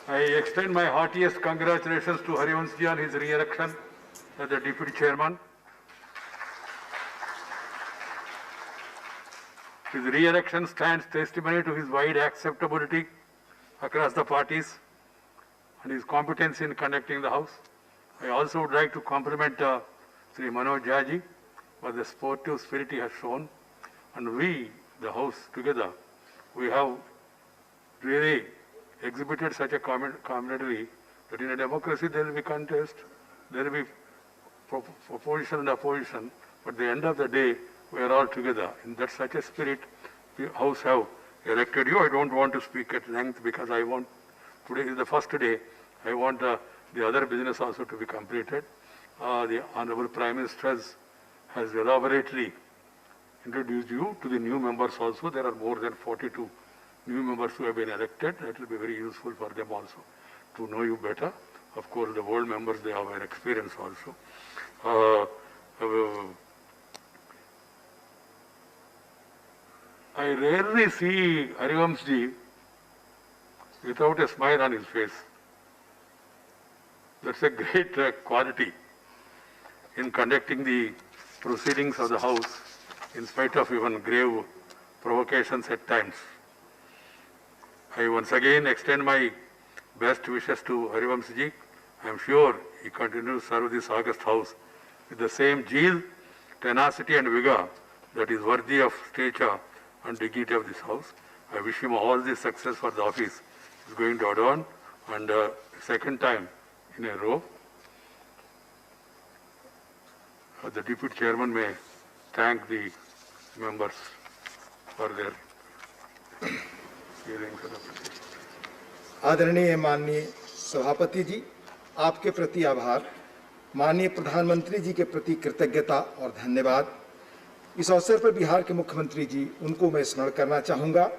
I extend my heartiest congratulations to Harivansh ji on his re-election as the Deputy Chairman. His re-election stands testimony to his wide acceptability across the parties and his competence in conducting the House. I also would like to compliment Sri Manoj Jha for the sportive spirit he has shown, and we, the House together, we have really exhibited such a camaraderie that in a democracy there will be contest, there will be opposition and opposition, but at the end of the day we are all together. In that such a spirit, the House have elected you. I don't want to speak at length because I want, today is the first day, I want the other business also to be completed. The Honorable Prime Minister has elaborately introduced you to the new members also. There are more than 42 new members who have been elected. That will be very useful for them also to know you better. Of course, the old members, they have an experience also. I rarely see Harivansh ji without a smile on his face. That's a great quality in conducting the proceedings of the House in spite of even grave provocations at times. I once again extend my best wishes to Harivansh ji. I am sure he continues to serve this august House with the same zeal, tenacity and vigor that is worthy of stature and dignity of this House. I wish him all the success for the office he is going to adorn, and second time in a row. The Deputy Chairman may thank the members for their hearings. आदरणीय माननीय सभापति जी, आपके प्रति आभार, माननीय प्रधानमंत्री जी के प्रति कृतज्ञता और धन्यवाद। इस अवसर पर बिहार के मुख्यमंत्री जी, उनको मैं स्मरण करना चाहूँगा।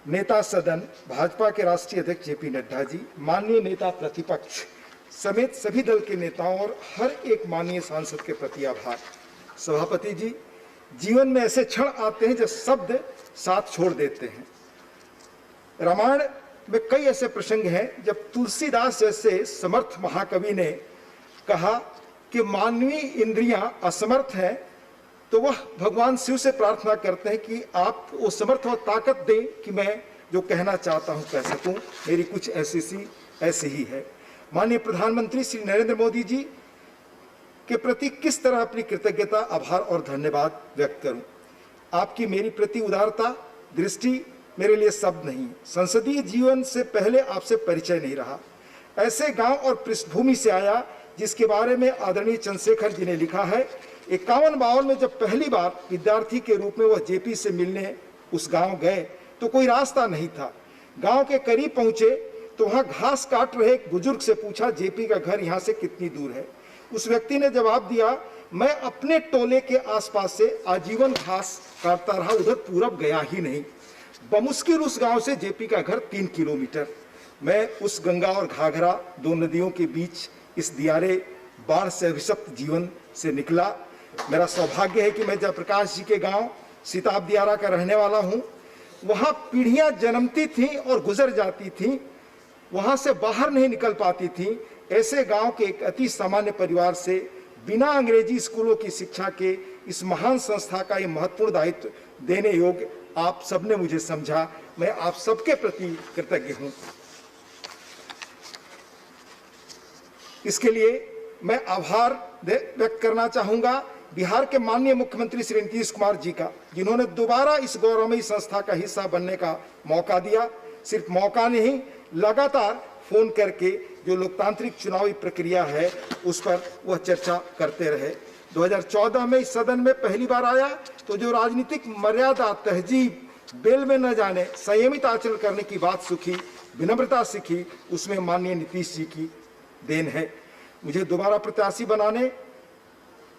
नेता सदन भाजपा के राष्ट्रीय अध्यक्ष जेपी नड्डा जी, माननीय नेता प्रतिपक्ष समेत सभी दल के नेताओं और हर एक माननीय सांसद के प्रति आभार। सभापति जी, जीवन में ऐसे क्षण आते हैं जो शब्द साथ छोड़ देते हैं। रामायण में कई ऐसे प्रसंग हैं जब तुलसीदास जैसे समर्थ महाकवि ने कहा कि मानवीय इंद्रियां असमर्थ हैं, तो वह भगवान शिव से प्रार्थना करते हैं कि आप वो समर्थ और ताकत दें कि मैं जो कहना चाहता हूं कह सकूं। मेरी कुछ ऐसी ही है। माननीय प्रधानमंत्री श्री नरेंद्र मोदी जी के प्रति किस तरह अपनी कृतज्ञता, आभार और धन्यवाद व्यक्त करूं। आपकी मेरी प्रति उदारता, दृष्टि मेरे लिए शब्द नहीं। संसदीय जीवन से पहले आपसे परिचय नहीं रहा। ऐसे गांव और पृष्ठभूमि से आया जिसके बारे में आदरणीय चंद्रशेखर जी ने लिखा है। 51-52 में जब पहली बार विद्यार्थी के रूप में वह जेपी से मिलने उस गांव गए तो कोई रास्ता नहीं था। गांव के करीब पहुंचे तो वहां घास काट रहे एक बुजुर्ग से पूछा, जेपी का घर यहां से कितनी दूर है? उस व्यक्ति ने जवाब दिया, मैं अपने टोले के आसपास से आजीवन घास काटता रहा, उधर पूरब गया ही नहीं। बमुश्किल उस गांव से जेपी का घर 3 किलोमीटर। मैं उस गंगा और घाघरा, दो नदियों के बीच इस दियारे बाढ़ से अभिशप्त जीवन से निकला। मेरा सौभाग्य है कि मैं जयप्रकाश जी के गांव सिताब दियारा का रहने वाला हूं। वहां पीढ़ियां जन्मती थीं और गुजर जाती थीं, वहां से बाहर नहीं निकल पाती थीं। ऐसे गांव के एक अति सामान्य परिवार से बिना अंग्रेजी स्कूलों की शिक्षा के इस महान संस्था का ये महत्वपूर्ण दायित्व देने योग्य आप सबने मुझे समझा। मैं आप सबके प्रति कृतज्ञ हूं। इसके लिए मैं आभार व्यक्त करना चाहूंगा बिहार के माननीय मुख्यमंत्री श्री नीतीश कुमार जी का, जिन्होंने दोबारा इस गौरवमयी संस्था का हिस्सा बनने का मौका दिया। सिर्फ मौका नहीं, लगातार फोन करके जो लोकतांत्रिक चुनावी प्रक्रिया है उस पर वह चर्चा करते रहे। 2014 में इस सदन में पहली बार आया तो जो राजनीतिक मर्यादा, तहजीब, बेल में न जाने, संयमित आचरण करने की बात सीखी, विनम्रता सीखी, उसमें माननीय नीतीश जी की देन है। मुझे दोबारा प्रत्याशी बनाने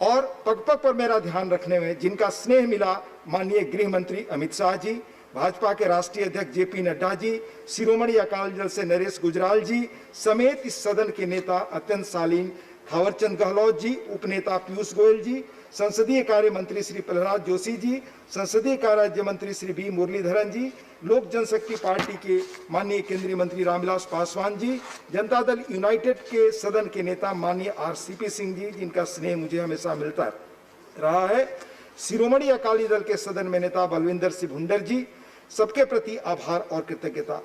और पग पग पर मेरा ध्यान रखने में जिनका स्नेह मिला, माननीय गृह मंत्री अमित शाह जी, भाजपा के राष्ट्रीय अध्यक्ष जेपी नड्डा जी, शिरोमणि अकाली दल से नरेश गुजराल जी समेत इस सदन के नेता अत्यंत शालीन थावरचंद गहलोत जी, उपनेता पीयूष गोयल जी, संसदीय कार्य मंत्री श्री प्रहलाद जोशी जी, संसदीय कार्य राज्य मंत्री श्री बी मुरलीधरन जी, लोक जनशक्ति पार्टी के माननीय केंद्रीय मंत्री रामविलास पासवान जी, जनता दल यूनाइटेड के सदन के नेता माननीय RCP सिंह जी, जिनका स्नेह मुझे हमेशा मिलता रहा है, शिरोमणि अकाली दल के सदन में नेता बलविंदर सिंह भुंडर जी, सबके प्रति आभार और कृतज्ञता।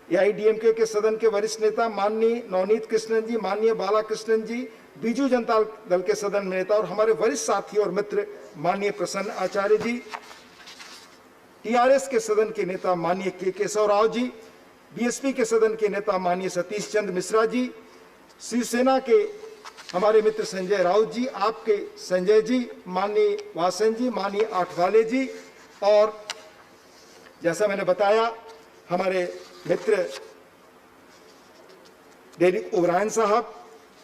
AIADMK के सदन के वरिष्ठ नेता माननीय नवनीत कृष्णन जी, माननीय बालाकृष्णन जी, बीजू जनता दल के सदन में नेता और हमारे वरिष्ठ साथी और मित्र माननीय प्रसन्न आचार्य जी, TRS के सदन के नेता माननीय के केशव राव जी, BSP के सदन के नेता माननीय सतीश चंद्र मिश्रा जी, शिवसेना के हमारे मित्र संजय राउत जी, आपके संजय जी, माननीय वासन जी, माननीय आठवाले जी, और जैसा मैंने बताया हमारे मित्र डेरिक ओब्रायन साहब,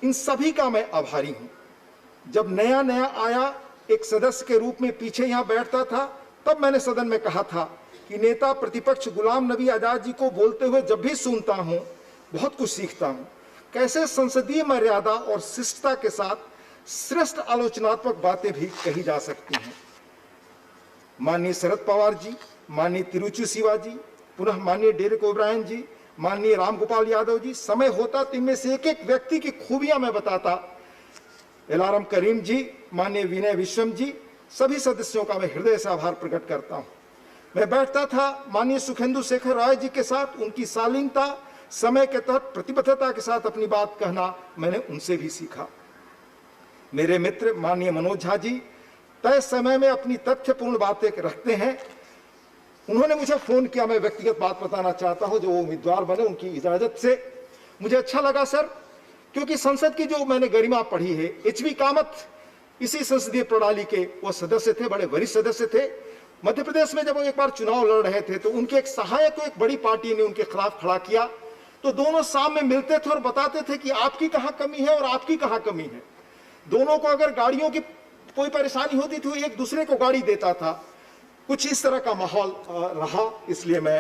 इन सभी का मैं आभारी हूं। जब नया नया आया एक सदस्य के रूप में पीछे यहां बैठता था, तब मैंने सदन में कहा था कि नेता प्रतिपक्ष गुलाम नबी आजाद जी को बोलते हुए जब भी सुनता हूं बहुत कुछ सीखता हूं। कैसे संसदीय मर्यादा और शिष्टता के साथ श्रेष्ठ आलोचनात्मक बातें भी कही जा सकती हैं। माननीय शरद पवार जी, माननीय तिरुचि शिवा जी, पुनः माननीय डेरिक ओब्रायन जी, माननीय रामगोपाल यादव जी, समय होता तो इनमें से एक एक व्यक्ति की खूबियां मैं बताता। एलाराम करीम जी, माननीय विनय विश्वम जी, सभी सदस्यों का मैं हृदय से आभार प्रकट करता हूं। मैं बैठता था माननीय सुखेंदु शेखर राय जी के साथ, उनकी शालीनता, समय के तहत प्रतिबद्धता के साथ अपनी बात कहना मैंने उनसे भी सीखा। मेरे मित्र माननीय मनोज झा जी तय समय में अपनी तथ्यपूर्ण बातें रखते हैं। उन्होंने मुझे फोन किया, मैं व्यक्तिगत बात बताना चाहता हूं, जो उम्मीदवार बने उनकी इजाजत से। मुझे अच्छा लगा सर, क्योंकि संसद की जो मैंने गरिमा पढ़ी है, HB कामत इसी संसदीय प्रणाली के वो सदस्य थे, बड़े वरिष्ठ सदस्य थे। मध्य प्रदेश में जब वो एक बार चुनाव लड़ रहे थे तो उनके एक सहायक को एक बड़ी पार्टी ने उनके खिलाफ खड़ा किया, तो दोनों शाम में मिलते थे और बताते थे कि आपकी कहाँ कमी है और आपकी कहाँ कमी है। दोनों को अगर गाड़ियों की कोई परेशानी होती थी, एक दूसरे को गाड़ी देता था। कुछ इस तरह का माहौल रहा, इसलिए मैं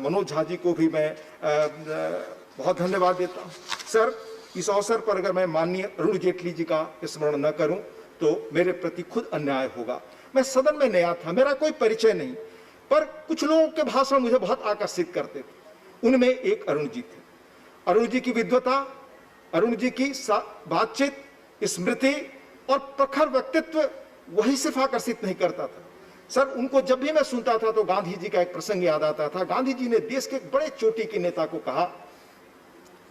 मनोज झा जी को भी मैं बहुत धन्यवाद देता हूँ। सर, इस अवसर पर अगर मैं माननीय अरुण जेटली जी का स्मरण न करूं तो मेरे प्रति खुद अन्याय होगा। मैं सदन में नया था, मेरा कोई परिचय नहीं, पर कुछ लोगों के भाषण मुझे बहुत आकर्षित करते थे। उनमें एक अरुण जी थे। अरुण जी की विद्वता, अरुण जी की बातचीत, स्मृति और प्रखर व्यक्तित्व वही सिर्फ आकर्षित नहीं करता था सर, उनको जब भी मैं सुनता था तो गांधी जी का एक प्रसंग याद आता था। गांधी जी ने देश के एक बड़े चोटी के नेता को कहा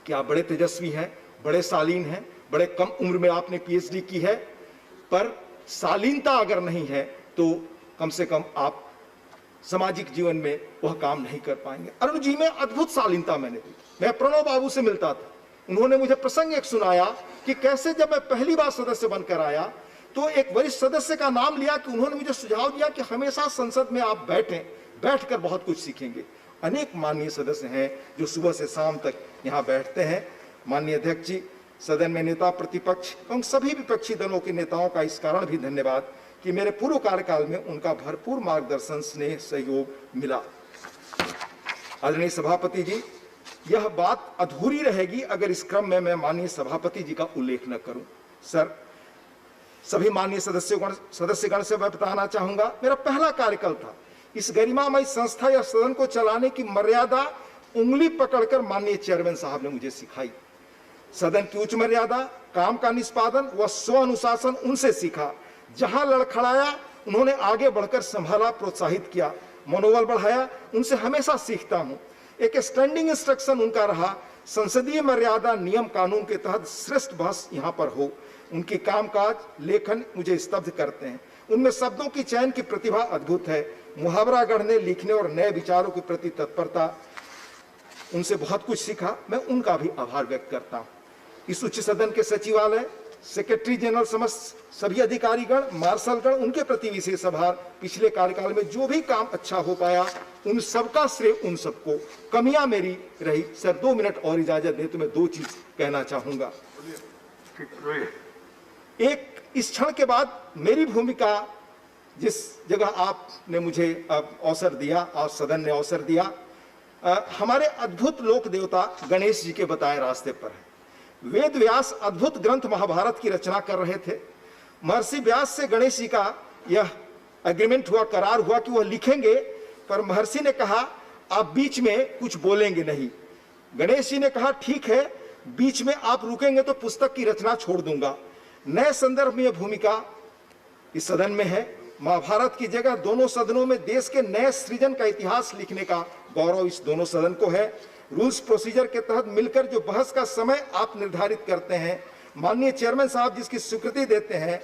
कि आप बड़े तेजस्वी हैं, बड़े शालीन हैं, बड़े कम उम्र में आपने PhD की है, पर शालीनता अगर नहीं है तो कम से कम आप सामाजिक जीवन में वह काम नहीं कर पाएंगे। अरुण जी में अद्भुत शालीनता मैंने दी। मैं प्रणव बाबू से मिलता था, उन्होंने मुझे प्रसंग एक सुनाया कि कैसे जब मैं पहली बार सदस्य बनकर आया तो एक वरिष्ठ सदस्य का नाम लिया कि उन्होंने मुझे सुझाव दिया कि हमेशा संसद में आप बैठें, बैठकर बहुत कुछ सीखेंगे। अनेक माननीय सदस्य हैं जो सुबह से शाम तक यहाँ बैठते हैं। माननीय अध्यक्ष जी, सदन में नेता प्रतिपक्ष एवं सभी विपक्षी दलों के नेताओं का इस कारण भी धन्यवाद कि मेरे पूर्व कार्यकाल में उनका भरपूर मार्गदर्शन, स्नेह, सहयोग मिला। आदरणीय सभापति जी, यह बात अधूरी रहेगी अगर इस क्रम में मैं माननीय सभापति जी का उल्लेख न करूं। सर, सभी माननीय सदस्यगण से मैं बताना चाहूंगा, मेरा पहला कार्यकाल था। इस गरिमामय संस्था या सदन को चलाने की मर्यादा उंगली पकड़कर माननीय चेयरमैन साहब ने मुझे सिखाई। सदन की उच्च मर्यादा, काम का निष्पादन व स्व अनुशासन उनसे सीखा। जहां लड़खड़ाया उन्होंने आगे बढ़कर संभाला, प्रोत्साहित किया, मनोबल बढ़ाया। उनसे हमेशा सीखता हूं। एक स्टैंडिंग इंस्ट्रक्शन उनका रहा, संसदीय मर्यादा, नियम कानून के तहत श्रेष्ठ बहस यहाँ पर हो। उनकी कामकाज, लेखन मुझे स्तब्ध करते हैं। उनमें शब्दों की चयन की प्रतिभा अद्भुत है। मुहावरा गढ़ने, लिखने और नए विचारों के प्रति तत्परता, उनसे बहुत कुछ सीखा। मैं उनका भी आभार व्यक्त करता हूँ। इस उच्च सदन के सचिवालय, सेक्रेटरी जनरल समस्त सभी अधिकारीगण, मार्शलगण, उनके प्रति विशेष आभार। पिछले कार्यकाल में जो भी काम अच्छा हो पाया उन सबका श्रेय उन सबको। कमियां मेरी रही। सर, 2 मिनट और इजाजत दें तो मैं 2 चीज कहना चाहूंगा। एक, इस क्षण के बाद मेरी भूमिका, जिस जगह आपने मुझे अवसर दिया, आप सदन ने अवसर दिया, हमारे अद्भुत लोक देवता गणेश जी के बताए रास्ते पर है। वेद व्यास अद्भुत ग्रंथ महाभारत की रचना कर रहे थे। महर्षि व्यास से गणेश जी का यह एग्रीमेंट हुआ, करार हुआ कि वह लिखेंगे पर महर्षि ने कहा आप बीच में कुछ बोलेंगे नहीं। गणेश जी ने कहा ठीक है, बीच में आप रुकेंगे तो पुस्तक की रचना छोड़ दूंगा। नए संदर्भ में यह भूमिका इस सदन में है। महाभारत की जगह दोनों सदनों में देश के नए सृजन का इतिहास लिखने का गौरव इस दोनों सदन को है। रूल्स प्रोसीजर के तहत मिलकर जो बहस का समय आप निर्धारित करते हैं, माननीय चेयरमैन साहब जिसकी स्वीकृति देते हैं,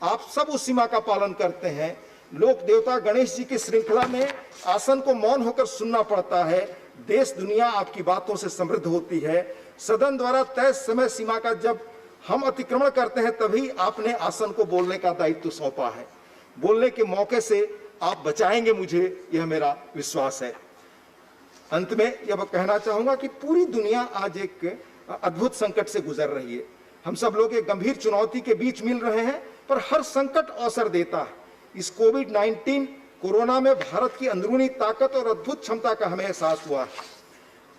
आप सब उस सीमा का पालन करते हैं। लोक देवता गणेश जी की श्रृंखला में आसन को मौन होकर सुनना पड़ता है। देश दुनिया आपकी बातों से समृद्ध होती है। सदन द्वारा तय समय सीमा का जब हम अतिक्रमण करते हैं तभी आपने आसन को बोलने का दायित्व सौंपा है। बोलने के मौके से आप बचाएंगे मुझे, यह मेरा विश्वास है। अंत में यह कहना चाहूंगा कि पूरी दुनिया आज एक अद्भुत संकट से गुजर रही है। हम सब लोग एक गंभीर चुनौती के बीच मिल रहे हैं, पर हर संकट अवसर देता है। इस कोविड-19 कोरोना में भारत की अंदरूनी ताकत और अद्भुत क्षमता का हमें एहसास हुआ है।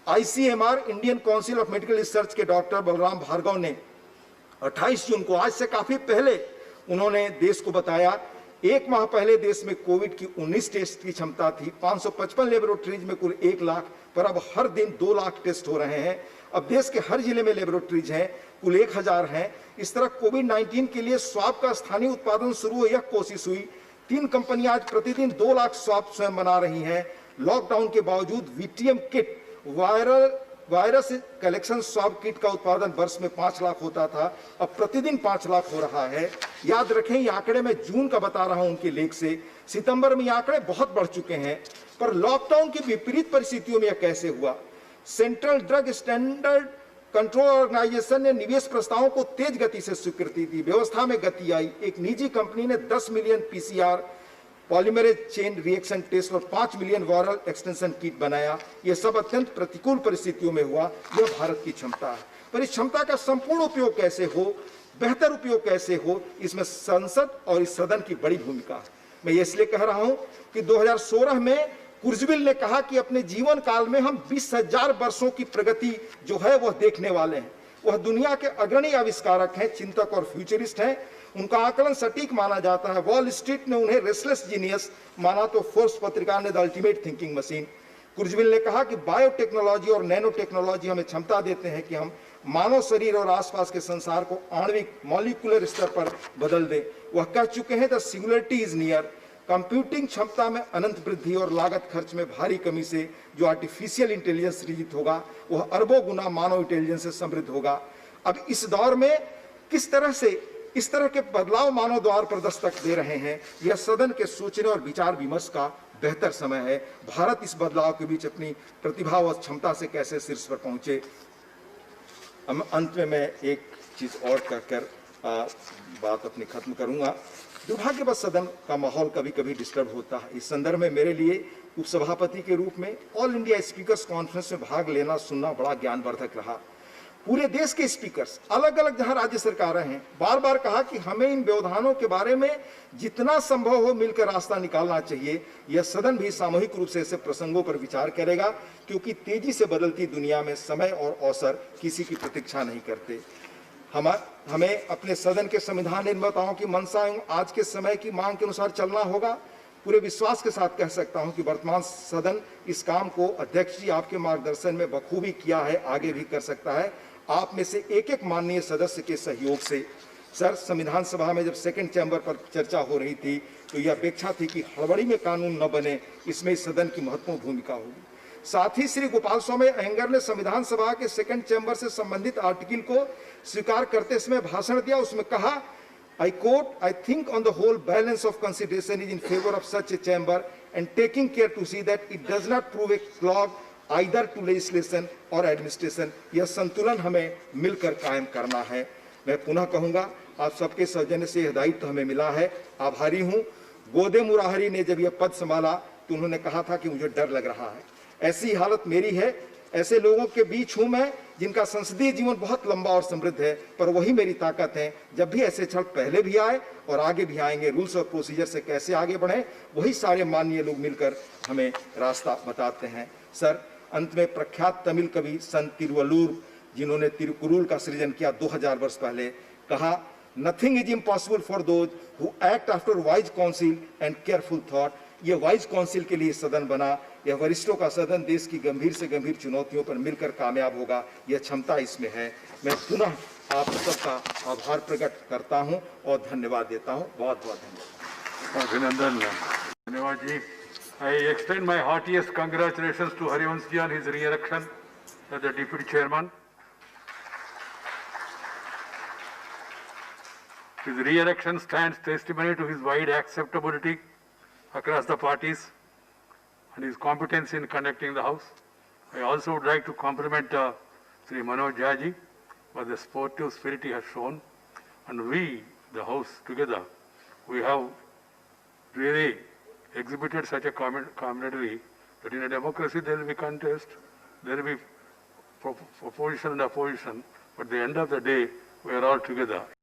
ICMR Indian council of medical research के डॉक्टर बलराम भार्गव ने 28 जून को, आज से काफी पहले, उन्होंने देश को बताया, एक माह पहले देश में कोविड की 19 टेस्ट की क्षमता थी। 555 लेबोरेटरीज में कुल 1 लाख, पर अब हर दिन 2 लाख टेस्ट हो रहे हैं। अब देश के हर जिले में लेबोरेटरीज हैं, कुल 1000 हैं। इस तरह कोविड-19 के लिए स्वाब का स्थानीय उत्पादन शुरू हो, यह कोशिश हुई। 3 कंपनियां आज प्रतिदिन 2 लाख स्वाब स्वयं बना रही हैं। लॉकडाउन के बावजूद VTM kit, virus collection swab kit का उत्पादन वर्ष में 5 लाख होता था, अब प्रतिदिन 5 लाख हो रहा है। याद रखें, ये आंकड़े मैं जून का बता रहा हूं उनके लेख से। सितंबर में ये आंकड़े बहुत बढ़ चुके हैं। पर लॉकडाउन की विपरीत परिस्थितियों में यह कैसे हुआ? Central drug standard control organisation ने निवेश प्रस्तावों को तेज गति से स्वीकृति दी। व्यवस्था में गति आई। एक निजी कंपनी ने 10 million PCR polymerase chain reaction test और 5 मिलियन वायरल एक्सटेंशन किट बनाया। यह सब अत्यंत प्रतिकूल परिस्थितियों में हुआ। यह भारत की क्षमता है। पर इस क्षमता का संपूर्ण उपयोग कैसे हो, बेहतर उपयोग कैसे हो, इसमें संसद और इस सदन की बड़ी भूमिका है। मैं ये इसलिए कह रहा हूं कि 2016 में कुर्जविल ने कहा कि अपने जीवन काल में हम 20,000 वर्षों की प्रगति जो है वह देखने वाले हैं। वह दुनिया के अग्रणी आविष्कारक हैं, चिंतक और फ्यूचरिस्ट हैं। उनका आकलन सटीक माना जाता है। वॉल स्ट्रीट ने उन्हें रेस्टलेस जीनियस माना तो फोर्ब्स पत्रिका ने द अल्टीमेट थिंकिंग मशीन। कुर्जविल ने कहा कि बायोटेक्नोलॉजी और नैनो टेक्नोलॉजी हमें क्षमता देते हैं कि हम मानव शरीर और आसपास के संसार को आणविक मॉलिक्यूलर स्तर पर बदल दें। वह कह चुके हैं the singularity is near. Computing क्षमता में अनंत वृद्धि और लागत खर्च में भारी कमी से जो आर्टिफिशियल इंटेलिजेंस सृजित होगा वह अरबों गुना मानव इंटेलिजेंस से समृद्ध होगा। अब इस दौर में किस तरह से इस तरह के बदलाव मानव द्वार पर दस्तक दे रहे हैं, यह सदन के सोचने और विचार विमर्श का बेहतर समय है। भारत इस बदलाव के बीच अपनी प्रतिभा व क्षमता से कैसे शीर्ष पर पहुंचे। अंत में मैं एक चीज और कहकर बात अपनी खत्म करूंगा। दुर्भाग्यवश सदन का माहौल कभी कभी डिस्टर्ब होता है। इस संदर्भ में मेरे लिए उपसभापति के रूप में ऑल इंडिया स्पीकर्स कॉन्फ्रेंस में भाग लेना सुनना बड़ा ज्ञानवर्धक रहा। पूरे देश के स्पीकर्स, अलग अलग जहां राज्य सरकारें हैं, बार बार कहा कि हमें इन व्यवधानों के बारे में जितना संभव हो मिलकर रास्ता निकालना चाहिए। यह सदन भी सामूहिक रूप से ऐसे प्रसंगों पर विचार करेगा, क्योंकि तेजी से बदलती दुनिया में समय और अवसर किसी की प्रतीक्षा नहीं करते। हमें अपने सदन के संविधान निर्माताओं की मंशा एवं आज के समय की मांग के अनुसार चलना होगा। पूरे विश्वास के साथ कह सकता हूं कि वर्तमान सदन इस काम को अध्यक्ष जी आपके मार्गदर्शन में बखूबी किया है, आगे भी कर सकता है। आप में से एक एक माननीय सदस्य के सहयोग से। सर, संविधान सभा में जब सेकंड चैम्बर पर चर्चा हो रही थी तो यह अपेक्षा थी कि हड़बड़ी में कानून न बने, इसमें इस सदन की महत्वपूर्ण भूमिका होगी। साथ ही श्री गोपाल स्वामी अयंगर ने संविधान सभा के सेकंड चैम्बर से संबंधित आर्टिकल को स्वीकार करते समय भाषण दिया। उसमें कहा, I quote, I think on the whole balance of consideration is in favor of such a chamber and taking care to see that it does not prove a clog either to legislation or administration। यह संतुलन हमें मिलकर कायम करना है। मैं पुनः कहूंगा, आप सबके सौजन्य से यह दायित्व हमें मिला है, आभारी हूं। गोदे मुरारी ने जब यह पद संभाला तो उन्होंने कहा था कि मुझे डर लग रहा है। ऐसी हालत मेरी है। ऐसे लोगों के बीच हूं मैं जिनका संसदीय जीवन बहुत लंबा और समृद्ध है, पर वही मेरी ताकत है। जब भी ऐसे क्षण पहले भी आए और आगे भी आएंगे, रूल्स और प्रोसीजर से कैसे आगे बढ़े, वही सारे माननीय लोग मिलकर हमें रास्ता बताते हैं। सर, अंत में प्रख्यात तमिल कवि संत तिरुवल्लुर, जिन्होंने तिरुकुरुल का सृजन किया 2000 वर्ष पहले, कहा, nothing is impossible for those who act after wise council and careful thought. ये वाइस काउंसिल के लिए सदन बना, यह वरिष्ठों का सदन देश की गंभीर से गंभीर चुनौतियों पर मिलकर कामयाब होगा, यह क्षमता इसमें है। मैं पुनः आप सबका आभार प्रकट करता हूं और धन्यवाद देता हूं। बहुत बहुत धन्यवाद। अभिनंदन। धन्यवाद जी। I extend my heartiest congratulations to Harivansh ji on his re-election as the Deputy Chairman. His re-election stands testimony to his wide acceptability across the parties and his competence in conducting the House. I also would like to compliment Sri Manoj Jha ji for the sportive spirit he has shown, and we, the House together, we have really exhibited such a camaraderie that in a democracy there will be contest, there will be opposition and opposition, but at the end of the day, we are all together.